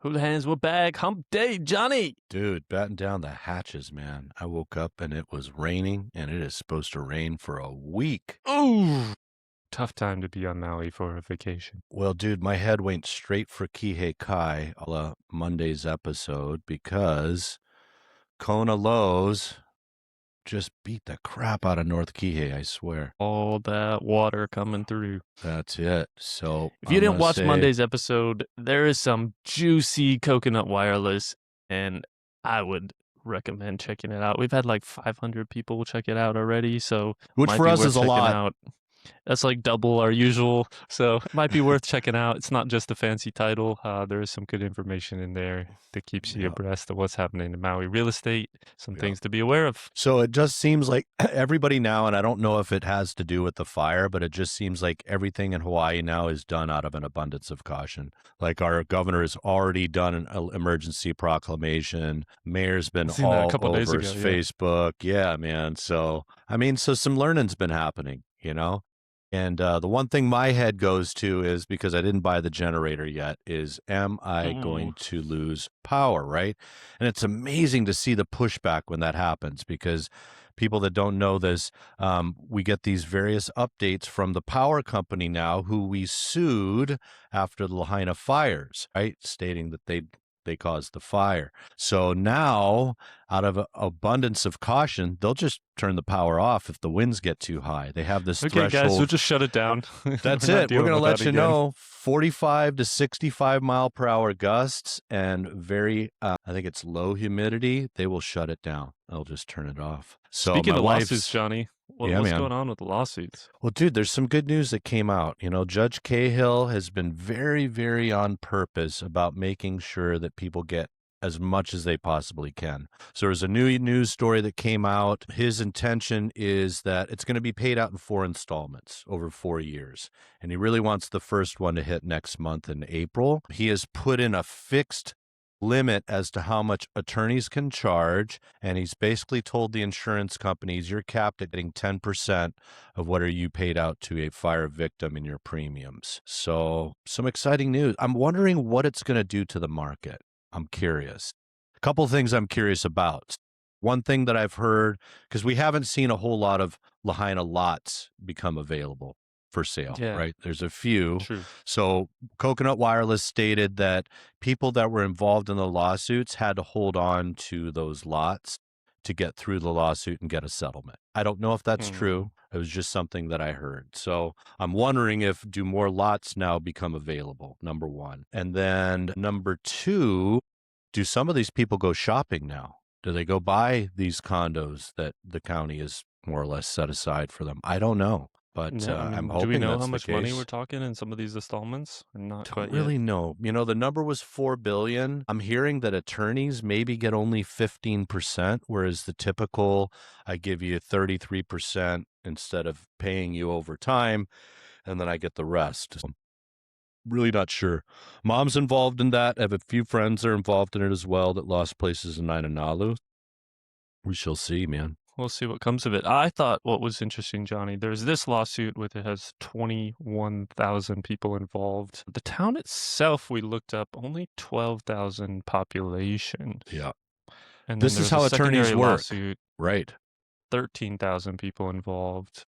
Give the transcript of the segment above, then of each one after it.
Hula hands, we're back. Hump day, Johnny. Dude, batten down the hatches, man. I woke up and it was raining, and it is supposed to rain for a week. Ooh, tough time to be on Maui for a vacation. Well, dude, my head went straight for Kihei Kai a la Monday's episode because Kona Lows just beat the crap out of North Kihei, I swear. All that water coming through. That's it. So If you didn't watch Monday's episode, there is some juicy coconut wireless, and I would recommend checking it out. We've had like 500 people check it out already, so which might for be us worth is a checking lot. out. That's like double our usual, so it might be worth checking out. It's not just a fancy title. There is some good information in there that keeps you abreast of what's happening in Maui real estate, some things to be aware of. So it just seems like everybody now, and I don't know if it has to do with the fire, but it just seems like everything in Hawaii now is done out of an abundance of caution. Like our governor has already done an emergency proclamation. Mayor's been all over Facebook. Yeah, man. So, I mean, so some learning's been happening, you know? And the one thing my head goes to is, because I didn't buy the generator yet, is am I going to lose power, right? And it's amazing to see the pushback when that happens, because people that don't know this, we get these various updates from the power company now, who we sued after the Lahaina fires, right? Stating that they caused the fire. So now, out of abundance of caution, they'll just turn the power off if the winds get too high. They have this threshold. Okay, guys, we'll just shut it down. That's it. We're going to let you know 45 to 65 mile per hour gusts and very, I think it's low humidity. They will shut it down. They'll just turn it off. So speaking of lawsuits, Johnny, what's going on with the lawsuits? Well, dude, there's some good news that came out. You know, Judge Cahill has been very, very on purpose about making sure that people get as much as they possibly can. So there's a new news story that came out. His intention is that it's going to be paid out in 4 installments over 4 years. And he really wants the first one to hit next month in April. He has put in a fixed limit as to how much attorneys can charge, and he's basically told the insurance companies, you're capped at getting 10% of what are you paid out to a fire victim in your premiums. So some exciting news. I'm wondering what it's going to do to the market. I'm curious. A couple of things I'm curious about. One thing that I've heard, because we haven't seen a whole lot of Lahaina lots become available for sale, right? There's a few. True. So Coconut Wireless stated that people that were involved in the lawsuits had to hold on to those lots to get through the lawsuit and get a settlement. I don't know if that's true. It was just something that I heard. So I'm wondering, if do more lots now become available, number one. And then number two, do some of these people go shopping now? Do they go buy these condos that the county has more or less set aside for them? I don't know. But I'm hoping. Do we know that's how much the case. money we're talking in some of these installments? Not Don't really know. You know, the number was $4 billion. I'm hearing that attorneys maybe get only 15%, whereas the typical, I give you 33% instead of paying you over time, and then I get the rest. So, really not sure. Mom's involved in that. I have a few friends that are involved in it as well that lost places in Nainanalu. We shall see, man. We'll see what comes of it. I thought what was interesting, Johnny, there's this lawsuit with, it has 21,000 people involved. The town itself, we looked up, only 12,000 population. Yeah. And this is how attorneys work. Lawsuit, right. 13,000 people involved.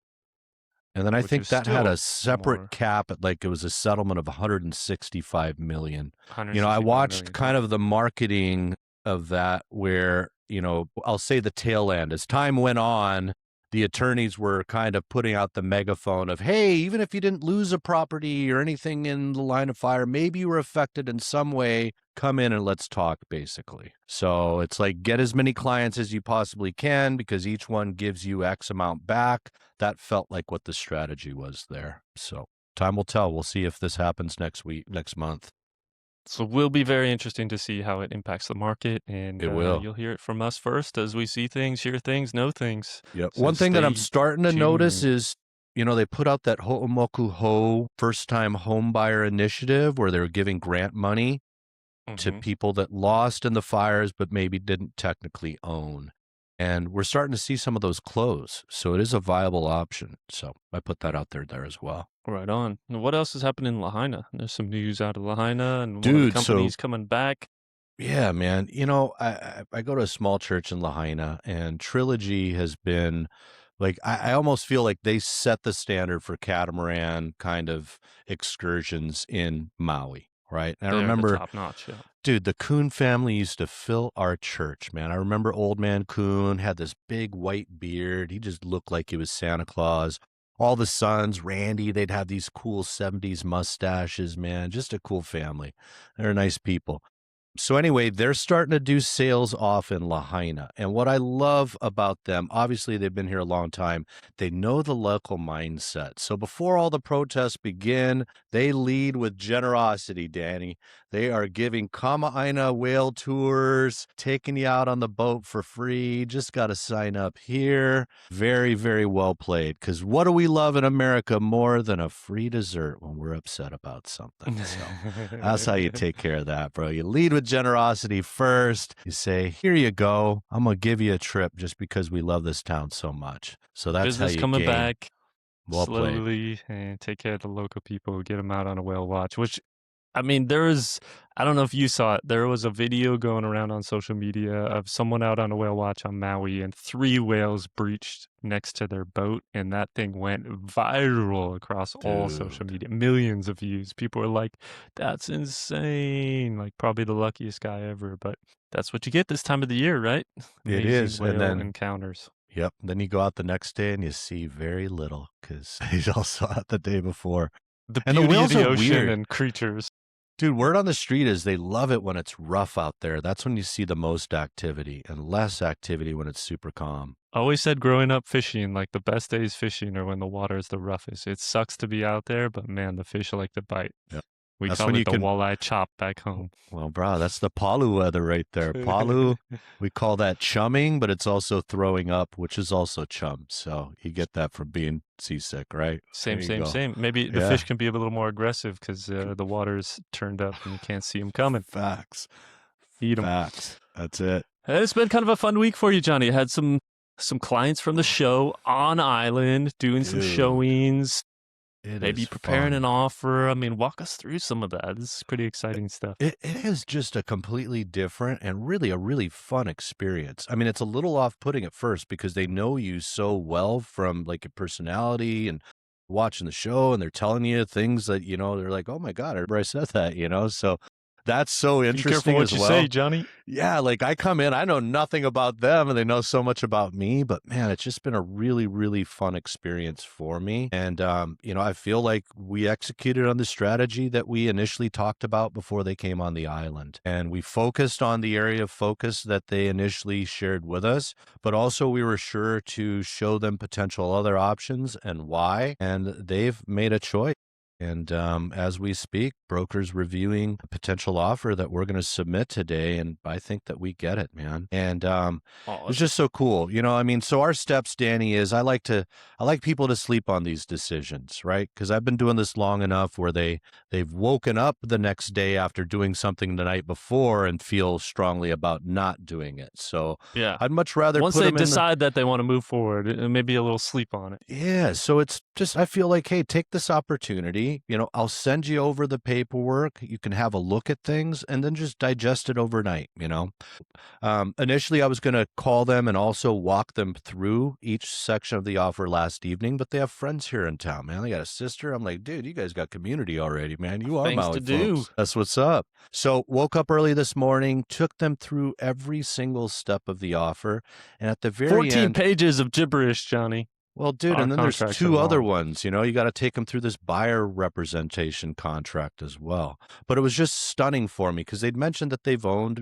And then I think that had a separate cap at, like, it was a settlement of 165 million. You know, I watched kind of the marketing of that where, you know, I'll say the tail end. As time went on, the attorneys were kind of putting out the megaphone of, hey, even if you didn't lose a property or anything in the line of fire, maybe you were affected in some way, come in and let's talk, basically. So it's like, get as many clients as you possibly can, because each one gives you X amount back. That felt like what the strategy was there. So time will tell. We'll see if this happens next month. So it will be very interesting to see how it impacts the market, and it will. You'll hear it from us first as we see things, hear things, know things. Yep. So one thing that I'm starting to notice is, you know, they put out that Ho'omoku Ho first-time home buyer initiative where they were giving grant money to people that lost in the fires but maybe didn't technically own. And we're starting to see some of those close. So it is a viable option. So I put that out there as well. Right on. And what else is happening in Lahaina? There's some news out of Lahaina and one of the Dude, so companies coming back. yeah, man. I go to a small church in Lahaina, and Trilogy has been like I almost feel like they set the standard for catamaran kind of excursions in Maui, right? And I They're the remember, top notch, yeah. dude, the Coon family used to fill our church, man. I remember old man Coon had this big white beard. He just looked like he was Santa Claus. All the sons, Randy, they'd have these cool 70s mustaches, man. Just a cool family. They're nice people. So anyway, they're starting to do sales off in Lahaina. And what I love about them, obviously they've been here a long time. They know the local mindset. So before all the protests begin, they lead with generosity, Danny. They are giving Kama'aina whale tours, taking you out on the boat for free. Just got to sign up here. Very, very well played. Because what do we love in America more than a free dessert when we're upset about something? So that's how you take care of that, bro. You lead with generosity first. You say, here you go. I'm going to give you a trip just because we love this town so much. So that's how Business you coming gain. back Well played. slowly and take care of the local people, get them out on a whale watch, which I mean, I don't know if you saw it. There was a video going around on social media of someone out on a whale watch on Maui and three whales breached next to their boat. And that thing went viral across all social Dude, media, millions of views. People were like, that's insane. Like, probably the luckiest guy ever. But that's what you get this time of the year, right? it Amazing is. And whale then, encounters. yep. Then you go out the next day and you see very little because you all saw it the day before. The And the beauty of whales the are ocean weird. and creatures. Dude, word on the street is they love it when it's rough out there. That's when you see the most activity and less activity when it's super calm. Always said growing up fishing, like the best days fishing are when the water is the roughest. It sucks to be out there, but man, the fish like to bite. Yeah. We That's call when it you the can. walleye chop back home. Well, bro, that's the Palu weather right there. Palu, we call that chumming, but it's also throwing up, which is also chum. So you get that from being seasick, right? There Same, you same, go. same. Maybe the fish Yeah. can be a little more aggressive because the water's turned up and you can't see them coming. Facts. Eat them. Facts. That's it. It's been kind of a fun week for you, Johnny. I had some clients from the show on island doing some Dude, showings, it maybe is preparing an fun. offer. I mean, walk us through some of that. This is pretty exciting stuff. It is just a completely different and really a really fun experience. I mean, it's a little off-putting at first because they know you so well from like your personality and watching the show, and they're telling you things that, they're like, oh my God, I remember I said that, So that's so Be careful interesting what as you say, well. Johnny. Yeah, like I come in, I know nothing about them and they know so much about me, but man, it's just been a really, really fun experience for me. And, I feel like we executed on the strategy that we initially talked about before they came on the island. And we focused on the area of focus that they initially shared with us, but also we were sure to show them potential other options and why. And they've made a choice. And as we speak, brokers reviewing a potential offer that we're going to submit today. And I think that we get it, man. And it's Awesome. just so cool. I mean, so our steps, Danny, is I like people to sleep on these decisions, right? Because I've been doing this long enough where they've woken up the next day after doing something the night before and feel strongly about not doing it. So Yeah. I'd much rather Once put they them in the decide that they want to move forward, maybe a little sleep on it. yeah, so it's just I feel like, hey, take this opportunity. I'll send you over the paperwork. You can have a look at things and then just digest it overnight. Initially, I was going to call them and also walk them through each section of the offer last evening, but they have friends here in town, man. They got a sister. I'm like, dude, you guys got community already, man. You are Things Maui to do. folks. That's what's up. So woke up early this morning, took them through every single step of the offer, and at the very 14 end, pages of gibberish, Johnny. well, dude, Our and then there's contracts are two other long. ones. You got to take them through this buyer representation contract as well. But it was just stunning for me because they'd mentioned that they've owned,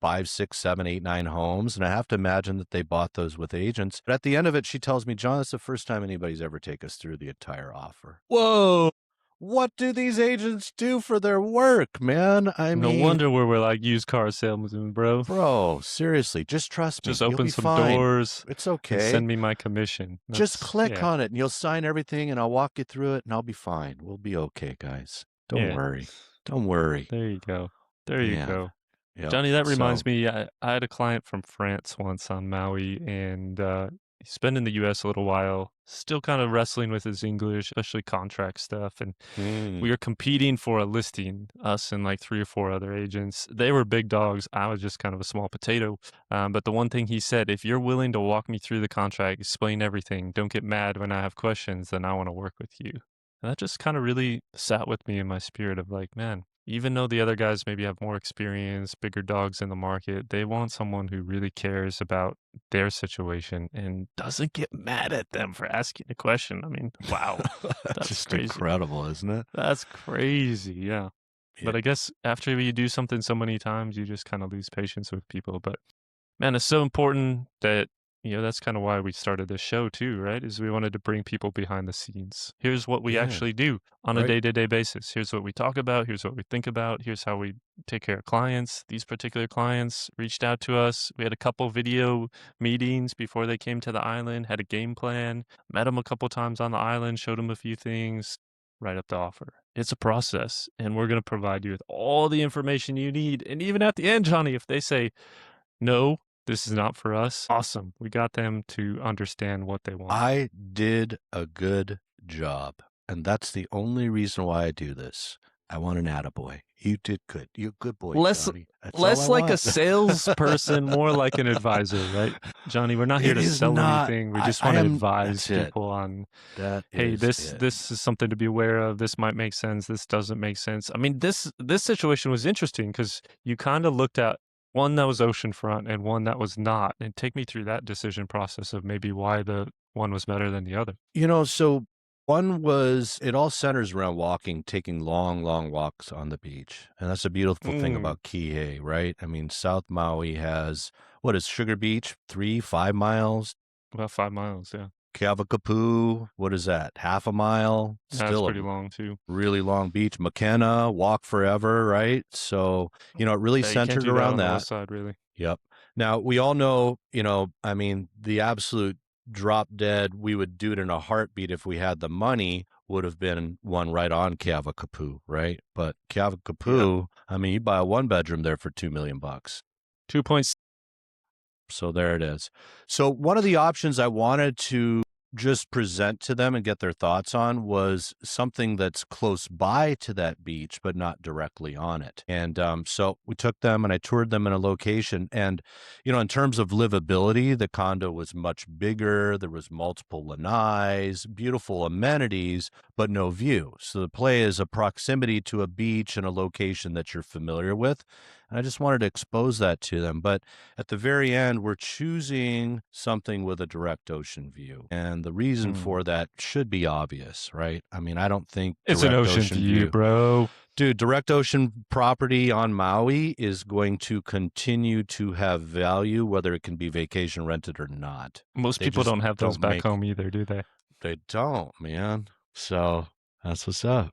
5, 6, 7, 8, 9 homes. And I have to imagine that they bought those with agents. But at the end of it, she tells me, John, it's the first time anybody's ever taken us through the entire offer. Whoa. What do these agents do for their work, man? I No mean, wonder we're like used car salesmen, bro. bro, seriously, just trust me. Just You'll open be some fine. doors It's and okay. send me my commission. Just That's, click yeah. on it and you'll sign everything and I'll walk you through it and I'll be fine. We'll be okay, guys. Don't Yeah. worry. Don't worry. There you go. There you Man, go. Yep. Johnny, that So, reminds me, I had a client from France once on Maui, and he's been in the US a little while, still kind of wrestling with his English, especially contract stuff. And mm, we were competing for a listing, us and like 3 or 4 other agents. They were big dogs. I was just kind of a small potato. But the one thing he said, if you're willing to walk me through the contract, explain everything, don't get mad when I have questions, then I want to work with you. And that just kind of really sat with me in my spirit of like, man, even though the other guys maybe have more experience, bigger dogs in the market, they want someone who really cares about their situation and doesn't get mad at them for asking a question. I mean, wow, that's that's just crazy. incredible, isn't it? That's crazy, yeah. Yeah. But I guess after you do something so many times, you just kind of lose patience with people. But man, it's so important that, that's kind of why we started this show too, right? Is we wanted to bring people behind the scenes. Here's what we Yeah. actually do on a Right. day-to-day basis. Here's what we talk about. Here's what we think about. Here's how we take care of clients. These particular clients reached out to us. We had a couple video meetings before they came to the island, had a game plan, met them a couple times on the island, showed them a few things, write up the offer. It's a process, and we're going to provide you with all the information you need. And even at the end, Johnny, if they say, no, this is not for us. Awesome. We got them to understand what they want. I did a good job. And that's the only reason why I do this. I want an attaboy. You did good. You're a good boy, Less Johnny. That's all I less like a want. salesperson, more like an advisor, right? Johnny, we're not here It to is sell not. anything. We just I want to am. advise That's it. people on, That hey, is this it. this is something to be aware of. This might make sense. This doesn't make sense. I mean, this situation was interesting because you kind of looked at one that was oceanfront and one that was not. And take me through that decision process of maybe why the one was better than the other. So one was, it all centers around walking, taking long, long walks on the beach. And that's a beautiful thing Mm, about Kihei, right? I mean, South Maui has, what is Sugar Beach? 5 miles? about 5 miles, yeah. Kavakapu, what is that? Half a mile? That's Still a pretty long too. really long beach. McKenna, walk forever, right? So, it really Yeah, you can't centered do that around on the that. west side, really. Yep. Now, we all know, I mean, the absolute drop dead, we would do it in a heartbeat if we had the money, would have been one right on Kavakapu, right? But Yep. Kavakapu, I mean, you buy a 1 bedroom there for 2 million bucks. 2 points. So there it is. So one of the options I wanted to just present to them and get their thoughts on was something that's close by to that beach, but not directly on it. And so we took them and I toured them in a location. And, in terms of livability, the condo was much bigger. There was multiple lanais, beautiful amenities, but no view. So the play is a proximity to a beach and a location that you're familiar with. And I just wanted to expose that to them. But at the very end, we're choosing something with a direct ocean view. And the reason Mm. for that should be obvious, right? I mean, I don't think It's an direct ocean ocean view, view. bro. Dude, direct ocean property on Maui is going to continue to have value, whether it can be vacation rented or not. Most They people just don't have those don't back make, home either, do they? they don't, man. So that's what's up.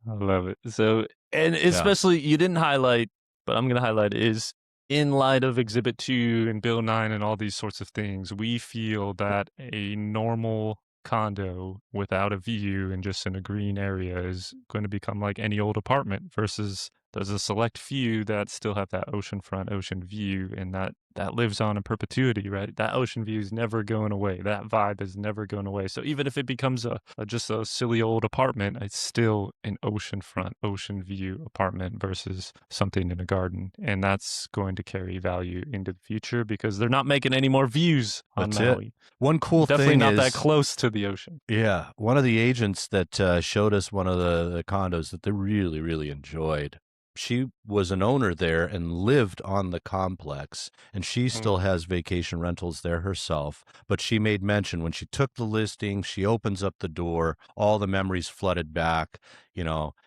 I love it. So, and Yeah. especially you didn't highlight, but I'm going to highlight is in light of Exhibit 2 and Bill 9 and all these sorts of things, we feel that a normal condo without a view and just in a green area is going to become like any old apartment versus there's a select few that still have that oceanfront ocean view and that lives on in perpetuity, right? That ocean view is never going away. That vibe is never going away. So even if it becomes just a silly old apartment, it's still an oceanfront ocean view apartment versus something in a garden. And that's going to carry value into the future because they're not making any more views on That's it. Maui. One cool Definitely thing not that is, close to the ocean. yeah, one of the agents that showed us one of the condos that they really, really enjoyed. She was an owner there and lived on the complex, and she still Mm. has vacation rentals there herself. But she made mention when she took the listing, she opens up the door, all the memories flooded back. She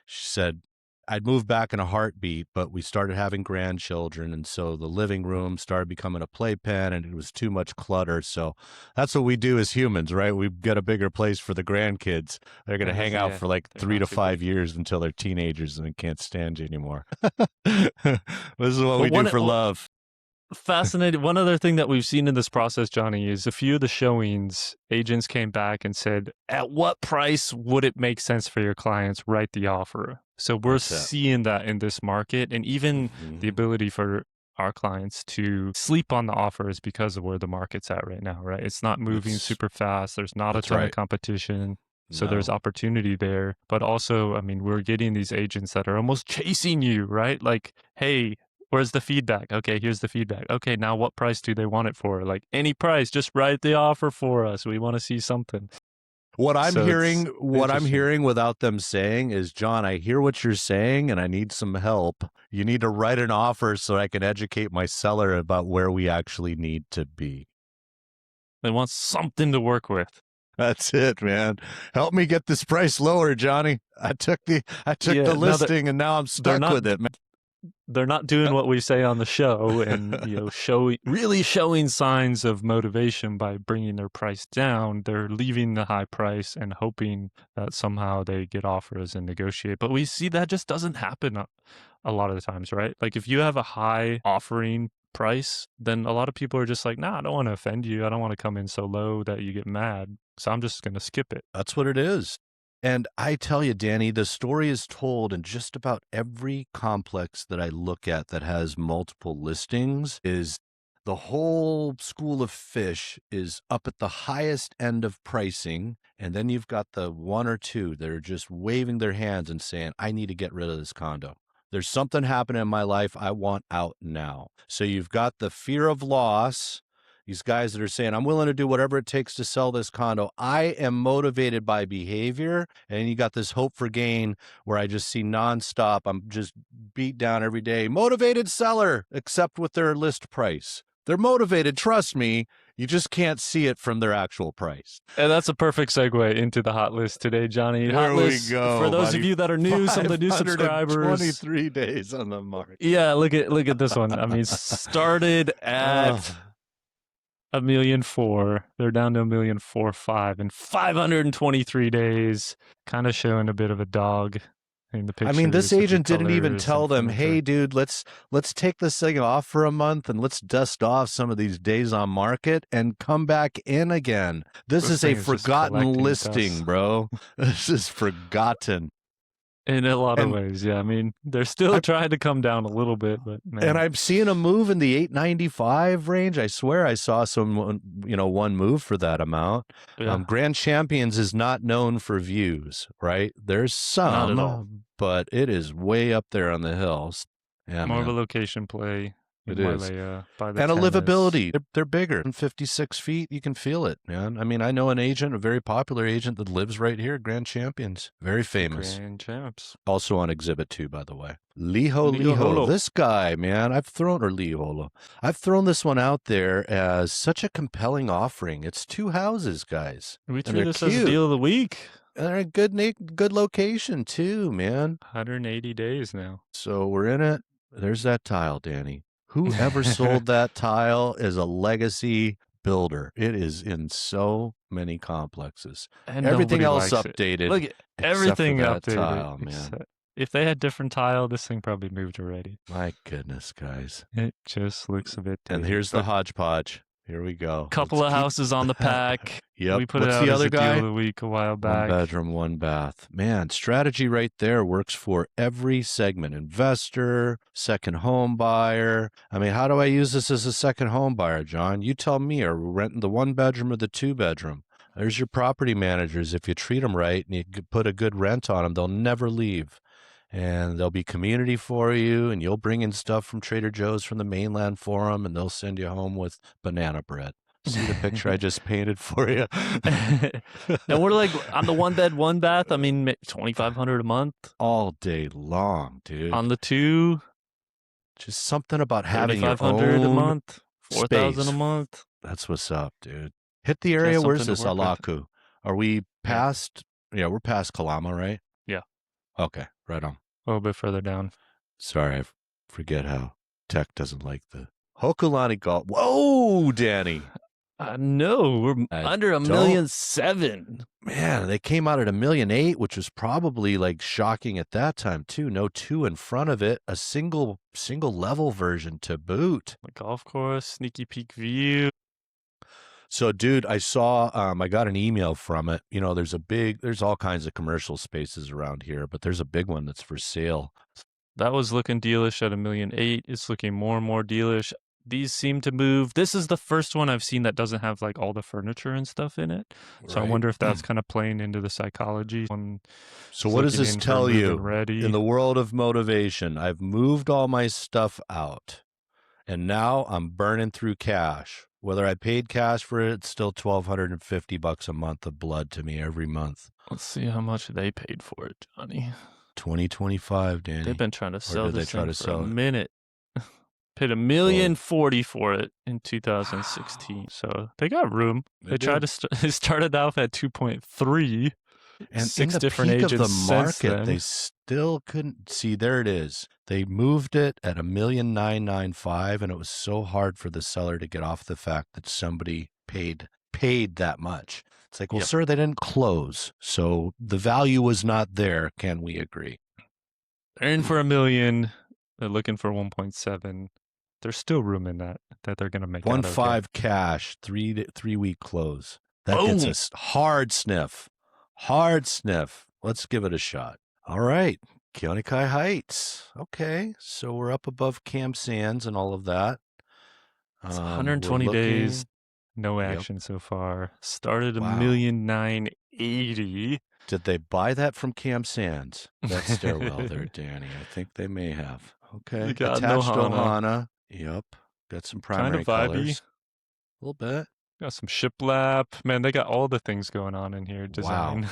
said, I'd moved back in a heartbeat, but we started having grandchildren. And so the living room started becoming a playpen and it was too much clutter. So that's what we do as humans, right? We get a bigger place for the grandkids. They're going to hang out Yeah, for like they're three not to too big. five years until they're teenagers and they can't stand you anymore. This is what But we do for love. fascinating. One other thing that we've seen in this process, Johnny, is a few of the showings, agents came back and said, at what price would it make sense for your clients? Write the offer. So we're That's it. seeing that in this market, and even the Mhm. ability for our clients to sleep on the offers because of where the market's at right now, right? It's not moving That's super fast. There's not a that's ton of right. competition. So there's No. opportunity there. But also, I mean, we're getting these agents that are almost chasing you, right? Like, hey, where's the feedback? Okay, here's the feedback. Okay, now what price do they want it for? Like, any price, just write the offer for us. We want to see something. So it's What I'm interesting. hearing without them saying is, John, I hear what you're saying and I need some help. You need to write an offer so I can educate my seller about where we actually need to be. They want something to work with. That's it, man. Help me get this price lower, Johnny. I took the Yeah, no, listing and now I'm they're stuck not with it, man. they're not doing what we say on the show and really showing signs of motivation by bringing their price down. They're leaving the high price and hoping that somehow they get offers and negotiate, but we see that just doesn't happen a lot of the times, right? Like if you have a high offering price, then a lot of people are just like, nah, I don't want to offend you, I don't want to come in so low that you get mad, so I'm just going to skip it. That's what it is. And I tell you, Danny, the story is told in just about every complex that I look at that has multiple listings is the whole school of fish is up at the highest end of pricing. And then you've got the one or two that are just waving their hands and saying, I need to get rid of this condo. There's something happening in my life. I want out now. So you've got the fear of loss, these guys that are saying, I'm willing to do whatever it takes to sell this condo. I am motivated by behavior. And you got this hope for gain where I just see nonstop. I'm just beat down every day. Motivated seller, except with their list price. They're motivated, trust me. You just can't see it from their actual price. And that's a perfect segue into the hot list today, Johnny. Hot Here we list for go, those of buddy. you that are new, some of the new subscribers. 523 days on the market. Yeah, look at this one. I mean, started at a million four. They're down to 1,445 in 523 days. Kind of showing a bit of a dog in the I mean, this pictures with the agent didn't even colors tell and them, "Hey, furniture. dude, let's take this thing off for a month and let's dust off some of these days on market and come back in again." This This is a thing is just forgotten collecting dust listing, bro. This is forgotten. in a lot of And ways. Yeah, I mean, they're still I trying to come down a little bit, but and man, I'm seeing a move in the 895 range. I swear I saw one move for that amount. yeah, Grand Champions is not known for views, right? There's not at all. some, but it is way up there on the hills. Yeah, More of a man, location play it in is. Wailea by the And a tennis. livability. They're bigger than 56 feet. You can feel it, man. I mean, I know an agent, a very popular agent that lives right here, Grand Champions. Very The famous. Grand Champs. Also on Exhibit 2, by the way. Liho Ligo Liho. Holo. This guy, man, I've thrown this one out there as such a compelling offering. It's two houses, guys. We And treat they're this as a cute. deal of the week. And they're in good location, too, man. 180 days now. So we're in it. There's that tile, Danny. Whoever sold that tile is a legacy builder. It is in so many complexes. And Everything nobody else likes it. updated Look at except for everything that updated. tile, man. If they had different tile, this thing probably moved already. My goodness, guys. It just looks a bit And dated. here's the hodgepodge. Here we go. Couple of houses on the pack. Yep. We put it What's out the as other a deal guy? of the week a while One back. bedroom, one bath. Man, strategy right there works for every segment. Investor, second home buyer. I mean, how do I use this as a second home buyer, John? You tell me. Are we renting the one bedroom or the two bedroom? There's your property managers. If you treat them right and you put a good rent on them, they'll never leave. And there'll be community for you, and you'll bring in stuff from Trader Joe's from the mainland for them, and they'll send you home with banana bread. See the picture I just painted for you? And we're like on the one bed, one bath. I mean, 2,500 a month. All day long, dude. On the two, Just something about having your 3,500 a own month, 4,000 a space. month. That's what's up, dude. Hit the Got area. Where's something to this work with. Alaku? Are we Yeah, past? Yeah, we're past Kalama, right? yeah, Okay, right on. a little bit further down. Sorry, I forget how tech doesn't like the Hokulani Golf. Whoa, Danny. No, we're I under don't- $1,700,000. Man, they came out at $1,800,000, which was probably like shocking at that time too. No two in front of it, a single level version to boot. The golf course, sneaky peek view. So, dude, I saw, I got an email from it. You know, there's all kinds of commercial spaces around here, but there's a big one that's for sale. That was looking dealish at 1,000,008. It's looking more and more dealish. These seem to move. This is the first one I've seen that doesn't have like all the furniture and stuff in it. So I Right. wonder if that's kind of playing into the psychology. One So, is what does looking this in for tell move-in you? In ready. the world of motivation, I've moved all my stuff out and now I'm burning through cash. Whether I paid cash for it, it's still $1,250 a month of blood to me every month. Let's see how much they paid for it, Johnny. 2025, Danny. They've been trying to Or sell did they this try thing to for a sell it? minute. Paid $1,040,000 for it in 2016. Wow. So they got room. They They tried do. to it started off at 2.3, And in 6 the different peak of the agents since market, they then. still couldn't see. There it is. They moved it at 1,995,000, and it was so hard for the seller to get off the fact that somebody paid that much. It's like, well, Yep. sir, they didn't close, so the value was not there. Can we agree? They're in for $1 million. They're looking for 1.7. There's still room in that they're gonna make One out okay. five cash, 3 week close. That gets Boom. us hard sniff. Hard sniff. Let's give it a shot. All right. Keonikai Heights. Okay. So we're up above Camp Sands and all of that. It's We're 120 days, looking. no Yep. action so far. Started Wow. 1,980,000. Did they buy that from Camp Sands? That stairwell there, Danny. I think they may have. Okay. Got Attached Nohana. Ohana. Yep. Got some Kind primary of vibey. colors. A little bit. Got some shiplap. Man, they got all the things going on in here. Design. Wow.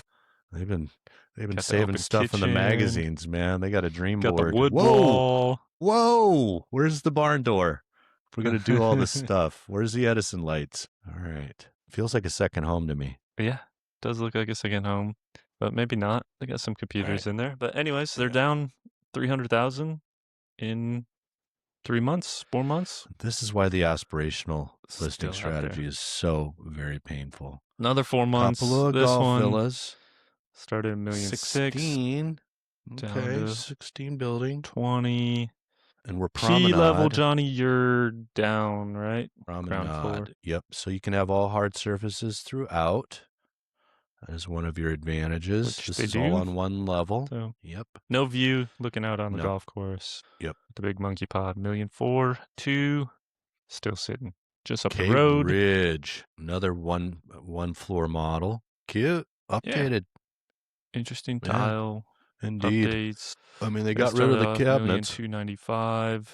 They've been Got the saving open stuff in the kitchen. magazines, man. They got a dream Got the board. wood Whoa. wall. Whoa. Where's the barn door? If we're gonna do all this stuff, where's the Edison lights? All right. Feels like a second home to me. Yeah, does look like a second home, but maybe not. They got some computers in there. But anyways, they're down 300,000 in 3 months, 4 months. This is why the aspirational listing Still out strategy there. is so very painful. Another 4 months. Kapalua This Golf one Villas. started at 1,600,000 16. down Okay, to 16 building. 20. And we're P level, promenade. Johnny, you're down, right? Ground floor. Promenade. Yep. So you can have all hard surfaces throughout. That is one of your advantages. Which This they is do. all on one level. So Yep. no view looking out on the No. golf course. Yep. The big monkey pod, 1,400,000, 2, still sitting just up the Cape road. Ridge, another one floor model. Cute. Updated. Interesting Yeah, tile. indeed. Updates. I mean, they got rid of the cabinets. 1,295,000,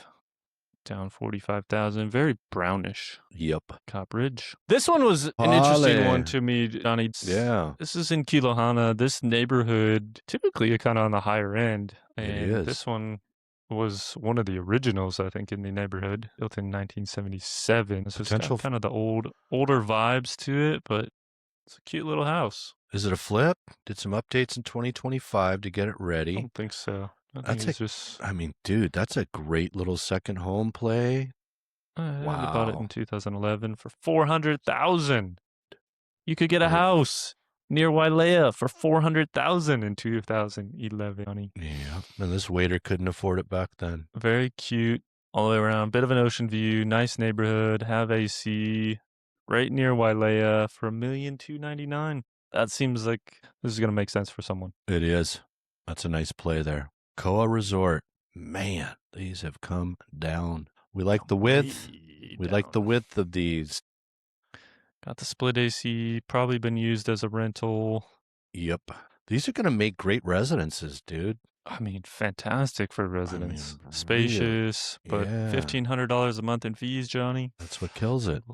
down 45,000. Very brownish. Yep. Cop Ridge. This one was an interesting one Pale. to me, Johnny. Yeah. This is in Kilohana. This neighborhood typically kind of on the higher end, It and is. this one was one of the originals, I think, in the neighborhood, built in 1977. This has Potential got kind of the older vibes to it, but it's a cute little house. Is it a flip? Did some updates in 2025 to get it I ready. don't think so. I think That's it's just. I mean, dude, that's a great little second home play. They bought it Wow. in 2011 for 400,000. You could get a Very- house near Wailea for 400,000 in 2011. Honey. Yeah. And this waiter couldn't afford it back then. Very cute all the way around. Bit of an ocean view. Nice neighborhood. Have AC. Right near Wailea for $1,299,000. That seems like this is gonna make sense for someone. It is. That's a nice play there. Koa Resort. Man, these have come down. We like the width. Way We like the down. width of these. Got the split AC. Probably been used as a rental. Yep. These are going to make great residences, dude. I mean, fantastic for residents. really, Spacious, but yeah. $1,500 a month in fees, Johnny. That's what kills it.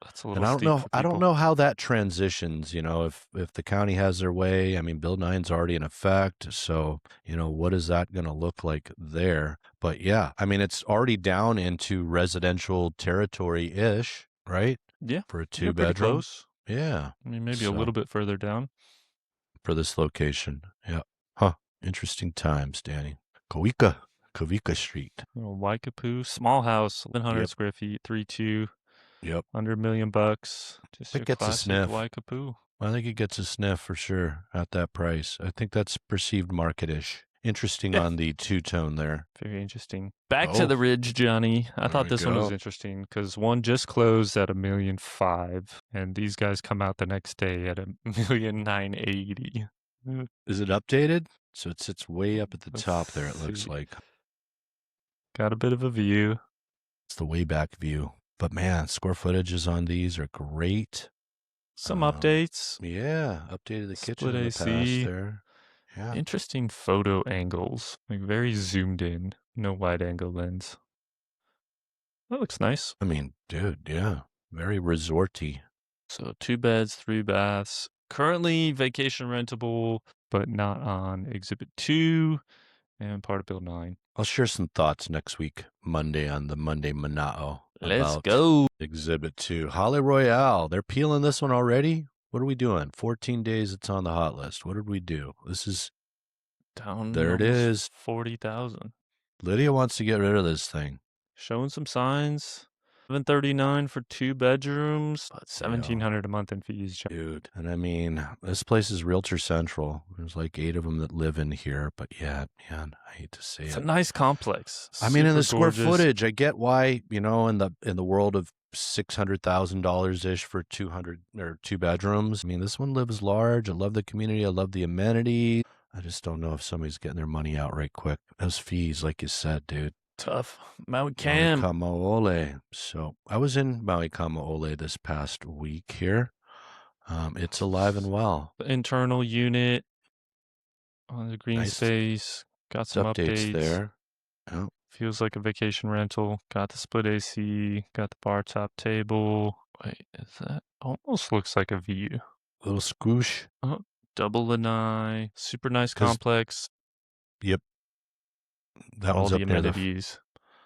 That's a little And I don't steep know. for I don't people. know how that transitions. You know, if the county has their way. I mean, Bill 9's already in effect. So you know, what is that going to look like there? But yeah, I mean, it's already down into residential territory ish, right? Yeah, For a you're pretty 2-bedroom. close. Yeah. I mean, maybe a So- little bit further down. For this location. Yeah. Huh. Interesting times, Danny. Kawika Street. Waikapoo, small house, 1,100 Yep. square feet, 3.2, Yep. under $1 million bucks. Just It your gets a classic sniff. Waikapoo. I think it gets a sniff for sure at that price. I think that's perceived market-ish. Interesting Yeah. on the two-tone there. Very interesting. Back to Oh, the Ridge, Johnny. I there thought we this one was go. interesting because one just closed at 1,000,005, and these guys come out the next day at 1,980. Is it updated? So it sits way up at the Let's top there, it looks see. like. Got a bit of a view. It's the way back view. But man, square footages on these are great. Some updates. Yeah, updated the kitchen Split in the past AC. there. Yeah. Interesting photo angles. Like very zoomed in. No wide angle lens. That looks nice. I mean, dude, yeah. Very resorty. So 2 beds, 3 baths. Currently vacation rentable, but not on Exhibit 2 and part of Bill 9. I'll share some thoughts next week, Monday, on the Monday Manao Let's about go. Exhibit 2. Holly Royale. They're peeling this one already? What are we doing? 14 days it's on the hot list. What did we do? This is, Down there it almost is. 40,000. Lydia wants to get rid of this thing. Showing some signs. 739 for 2 bedrooms, but 1,700 a month in fees. Dude, and I mean, this place is Realtor Central. There's like 8 of them that live in here, but yeah, man, I hate to say It's it. a nice complex. I mean, in the Super square gorgeous. footage, I get why, you know, in the world of $600,000 ish for 200 or 2 bedrooms. I mean, this one lives large. I love the community. I love the amenity. I just don't know if somebody's getting their money out right quick. Those fees, like you said, dude. Tough. Maui Cam. Kamaole. So I was in Maui Kamaole this past week here. It's alive and well. Internal unit on the green Nice space. Got some updates there. Oh. Feels like a vacation rental. Got the split AC. Got the bar top table. Wait, is that almost looks like a view? Little squoosh. Oh, double lanai. Super nice complex. Yep. That All one's the up near amenities.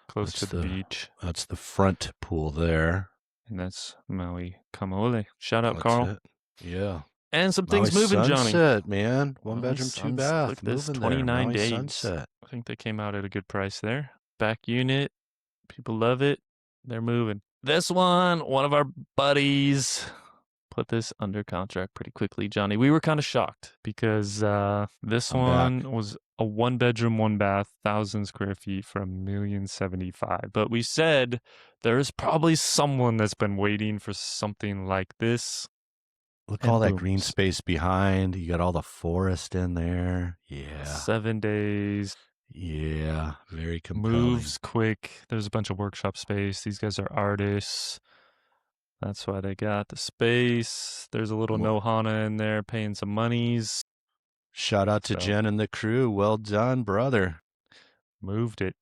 Close to the beach. That's the front pool there. And that's Maui Kamaole. Shout out, Carl. It. Yeah. And some things moving, Johnny. Sunset, man. 1 bedroom, 2 bath. Look, this moving 29 there. days. Sunset. I think they came out at a good price there. Back unit. People love it. They're moving. This one of our buddies put this under contract pretty quickly, Johnny. We were kind of shocked because this one was a 1 bedroom, 1 bath, 1,000 square feet for $1,075,000. But we said there's probably someone that's been waiting for something like this. Look all that green space behind. You got all the forest in there. Yeah. 7 days. Yeah. Very compelling. Moves quick. There's a bunch of workshop space. These guys are artists. That's why they got the space. There's a little Nohana in there paying some monies. Shout out to Jen and the crew. Well done, brother. Moved it.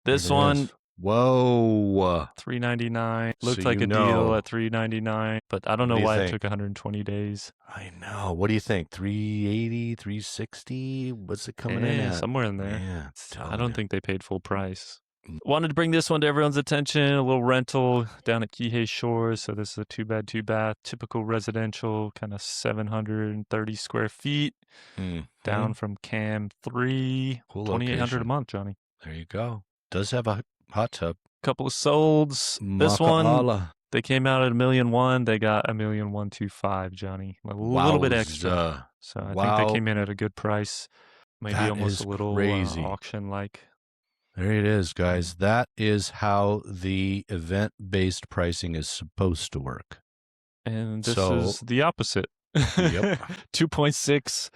This one. Whoa. $399. Looked like a deal at $399, but I don't know why it took 120 days. I know. What do you think? 380, 360? What's it coming in at? Somewhere in there. Man, I don't think they paid full price. Wanted to bring this one to everyone's attention. A little rental down at Kihei Shores. So this is a 2 bed, 2 bath, typical residential, kind of 730 square feet. Down from Cam 3, cool, $2,800 a month, Johnny. There you go. Does have a hot tub. Couple of solds. This one, they came out at $1,001,000. They got $1,125,000, Johnny. A little bit extra. So I think they came in at a good price. Maybe almost a little auction-like. There it is, guys. That is how the event-based pricing is supposed to work. And this is the opposite. Yep. 2.6.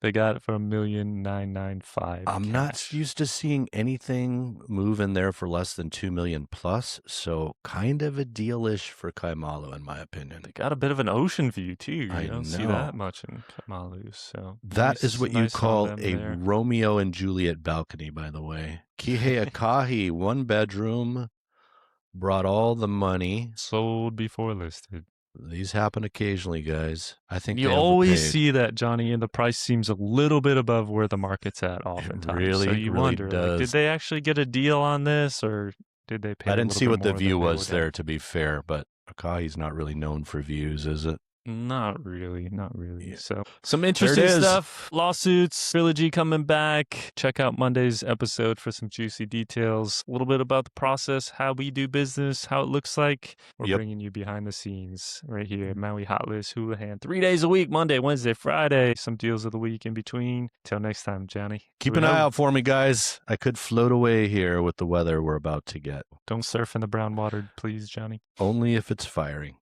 They got it for $1,995,000. I'm not used to seeing anything move in there for less than $2 million plus, so kind of a dealish for Kaimalu, in my opinion. They got a bit of an ocean view too. You don't see that much in Kaimalu, so that is what you call a Romeo and Juliet balcony, by the way. Kihei Akahi, 1 bedroom, brought all the money, sold before listed. These happen occasionally, guys. I think you always see that, Johnny, and the price seems a little bit above where the market's at oftentimes. It really, so you wonder, like, did they actually get a deal on this, or did they pay? I didn't see what the view was there, to be fair, but Akahi's not really known for views, is it? Not really, not really. Yeah. So, some There it interesting is. stuff. Lawsuits, Trilogy coming back. Check out Monday's episode for some juicy details. A little bit about the process, how we do business, how it looks like. We're Yep. bringing you behind the scenes right here at Maui Hot List Houlihan. 3 days a week, Monday, Wednesday, Friday. Some deals of the week in between. Till next time, Johnny. Keep an eye out for me, guys. I could float away here with the weather we're about to get. Don't surf in the brown water, please, Johnny. Only if it's firing.